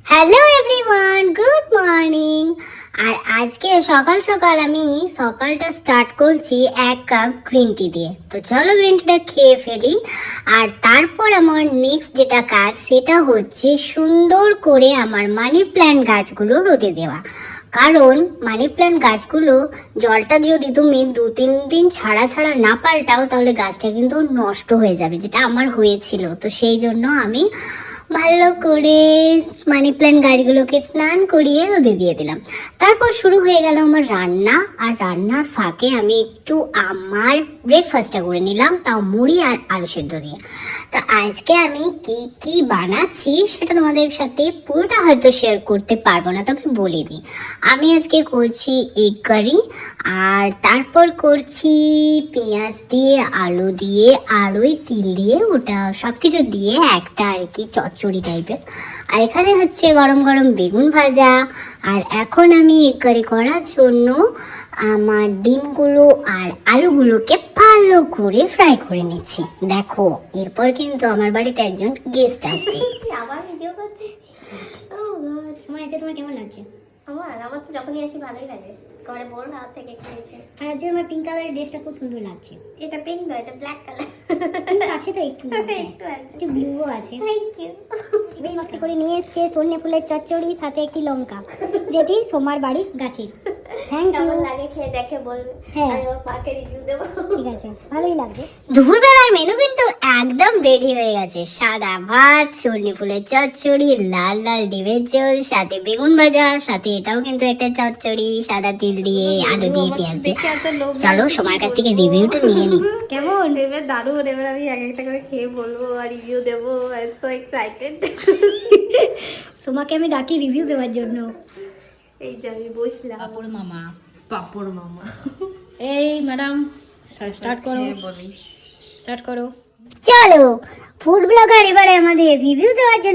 Hello everyone, good morning. আর আজকে সকাল সকাল আমি সকালটা স্টার্ট করছি 1 কাপ গ্রিন টি দিয়ে। তো চলো গ্রিন টিটা খেয়ে ফেলি। আর তারপর আমার নেক্সট যেটা কাজ সেটা হচ্ছে সুন্দর করে আমার মানি প্ল্যান্ট গাছগুলো রোদে দেওয়া। কারণ মানি প্ল্যান্ট গাছগুলো জলটা যদি তুমি 2-3 দিন ছাড়া ছাড়া না পাল্টাও তাহলে গাছটা কিন্তু নষ্ট হয়ে যাবে, যেটা আমার হয়েছিল। তো সেই জন্য আমি ভালো করে মানি প্ল্যান্ট গাছগুলোকে স্নান করিয়ে রোদে দিয়ে দিলাম। তারপর শুরু হয়ে গেল আমার রান্না। আর রান্নার ফাঁকে আমি একটু আমার ব্রেকফাস্টটা করে নিলাম, তাও মুড়ি আর আলু সেদ্ধ দিয়ে। তো আজকে আমি কি কি বানাচ্ছি সেটা তোমাদের সাথে পুরোটা হয়তো শেয়ার করতে পারবো না, তবে বলে দিই। আমি আজকে করছি এগ কারি, আর তারপর করছি পেঁয়াজ দিয়ে, আলু দিয়ে, আর ওই তিল দিয়ে, ওটা সব কিছু দিয়ে একটা আর কি চচ্চড়ি টাইপের। আর এখানে হচ্ছে গরম গরম বেগুন ভাজা। আর এখন আমি এগ কারি করার জন্য আমার ডিমগুলো আর আলুগুলোকে ভালো করে ফ্রাই করে নিচ্ছি। দেখো, এরপর কিন্তু আমার বাড়িতে একজন গেস্ট আসবে। আবার ভিডিও করতে তোমার এসে তোমার কেমন লাগছে? আমার তো যখনই আসি ভালোই লাগে। ঘরে বোর হওয়ার থেকে একটু এসে। আর আজকে আমার পিঙ্ক কালারের ড্রেসটা খুব সুন্দর লাগছে। এটা পিঙ্ক নয়, এটা ব্ল্যাক কালার। পিঙ্ক আছে তো একটু, একটু আছে, একটু ব্লুও আছে। Thank you. এই মাত্র করে নিয়ে এসছে সন্ধ্যে ফুলের চচ্চড়ি, সাথে একটি লঙ্কা, যেটি সোমার বাড়ির গাছের। Thank you. কেমন লাগে খেয়ে দেখে বলবে। হ্যাঁ। আমি আমার পাকে রিভিউ দেবো। ঠিক আছে, ভালোই লাগবে। দুপুরবেলার মেনু কিন্তু একদম রেডি হয়ে গেছে। সাদা ভাত, সর্ষে ফুলের চচ্চড়ি, লাল লাল ডিমের ঝোল, সাথে বেগুন ভাজা, সাথে এটাও কিন্তু একটা চচ্চড়ি, সাদা তিল দিয়ে, আলু দিয়ে, পেঁয়াজ দিয়ে। চলো সোমার কাছ থেকে রিভিউটা নিয়ে নিই। কেমন? এবার দারুণ। এবার আমি এক একটা করে খেয়ে বলবো আর রিভিউ দেবো। I am so excited. সোমাকে আমি ডাকি রিভিউ দেওয়ার জন্য। এই যে আমি বসলাম। পাপড় মামা এই ম্যাডাম, স্টার্ট করো। বলি স্টার্ট করো। চলো, ফুড ব্লগার এবারে আমাদের রিভিউ দেওয়ার জন্য